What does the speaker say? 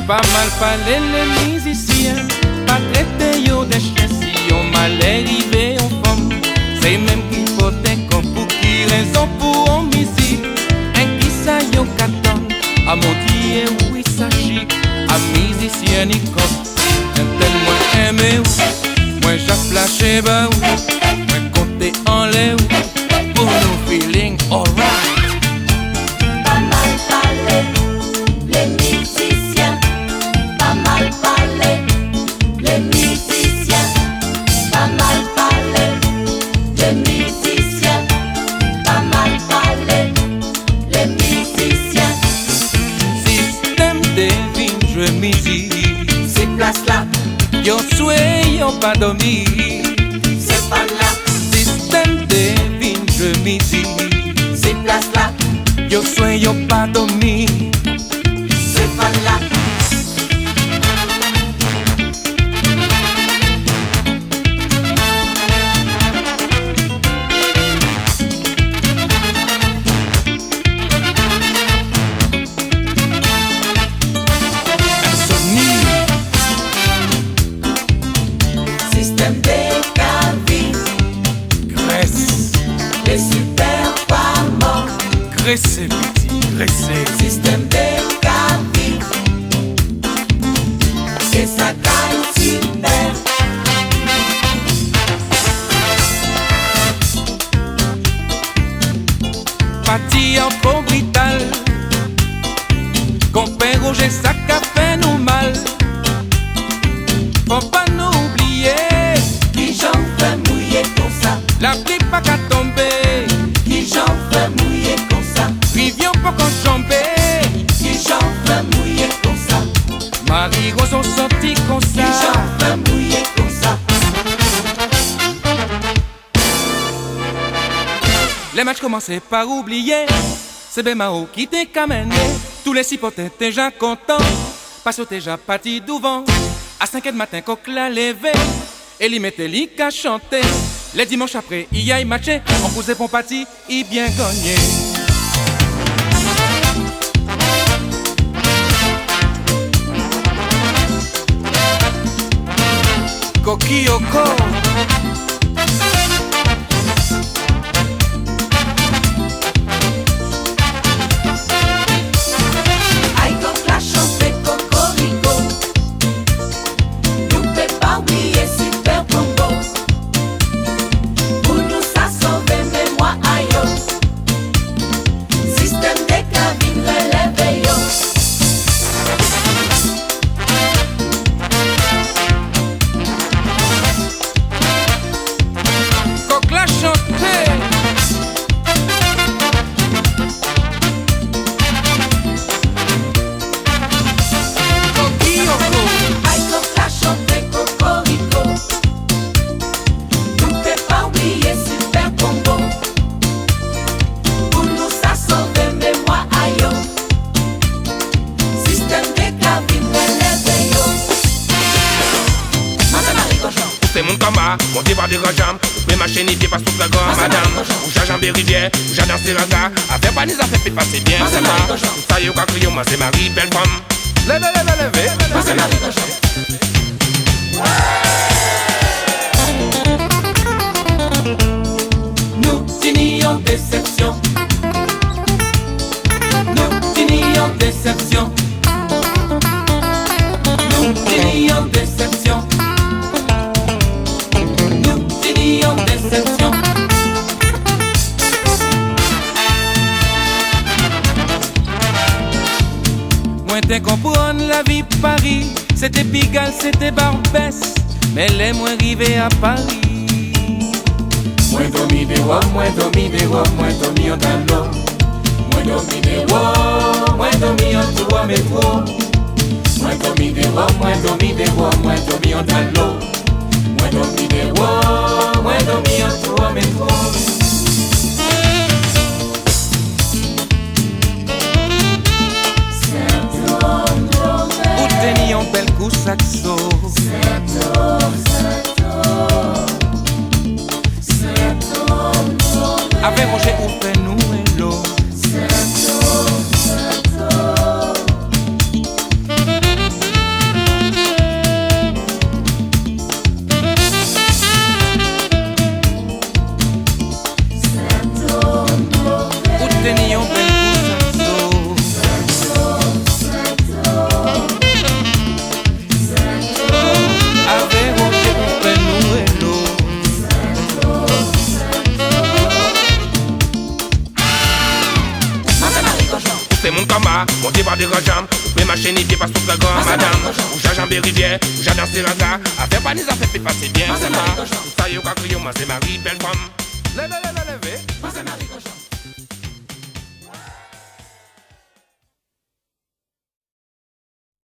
Pas mal parler les musiciens, pas traiter yo des chiens. Si on mal arrivé en forme, c'est même qui faut qu'on pour qui raison pour en musique. Un qui ça yo qu'attend, à maudire oui ça chic, à musicien ni comme. Un tel moi aimé ou, moi j'ai flashé bah ou, moi compté en l'air ou, pour nous feeling alright. Pas mal parler les musiciens. Pas mal parler, les musiciens. Pas mal parler, les musiciens. Pas mal parler, les musiciens. Système devine jouer musique. Ces places-là, Yo souhait yo pas dormi. c'est pas là. Système devine jouer musique. Ces places-là, Yo souhait yo pas dormi. c'est pas là. Système des cavies, Graisse, les super parents. graissez petit, graissez. Système des cavies, et ça gagne super. Parti en trop brutal. Compère Roger ça qu'a fait nous mal. Faut pas nous oublier. Qui j'en fais mouiller comme ça, La pluie pas qu'à tomber. qui j'en fais mouiller comme ça, Rivion pas qu'on chamber. qui j'en fais mouiller comme ça, Marie Rose ont sorti comme qui ça. j'en fais mouiller comme ça. Les matchs commençaient par oublier. C'est Bemao qui t'a camené. Tous les supporters déjà contents. Parce que déjà parti d'ouvant. À 5h du matin, coq l'a levé. Et lui mettait lui qu'à chanter. Les dimanches après, il y a eu matché. On poussait pour parti, il bien gagné. Coquilloko. Aïe donc la chanter cocorico, nous peut pas oublier super combo. Pour nous ça sauve mémoire aïe. Système des cabines relève yo. Coq l'a chanté. Coquilloko. Aïe donc la chanter cocorico, nous peut pas oublier super combo. Pour nous ça sauve mémoire aïe. Système des cabines relève yo. Madame Ricochon. C'est mon combat, mon débat de rajam. Mais ma chaîne n'est pas sous la gomme, madame. Ou j'ai jambé rivière, ou j'ai dansé raga. Avec pas des affaires, fait passer bien, c'est moi. Ça y est, crié, moi, c'est Marie, belle femme. Levez, levez, levez. Madame Ricochon. Nous tenions déception. Nous tenions déception. Nous tenions déception. Nous tenions déception. Moi t'es comprendre la vie Paris. C'était Pigalle, c'était Barbès. Mais les moins arrivés à Paris. Moi dormi des rois, moi dormi des rois, moi dormi en dans l'eau. Moi dormi des rois, moi dormi en trois métro. Moi dormi des rois, moi dormi des rois, moi dormi en dans l'eau. Moi dormi des rois, moi dormi en trois métro. Ou teni un bel coup saxo. Avec mon manger ou faire nous hello. Ou tenir un bel avec manger ou faire nous hello. C'est mon combat, montez par des rejambes. Vous pouvez marcher ni pied pas sous la gomme, madame. Ou j'ajambe rivière, ou j'adore ces ragas. Affaire pas ni affaires, fait passer bien, c'est ma. Ça y est, au cas crier, moi c'est Marie, belle femme. Levez. Marie Cochon.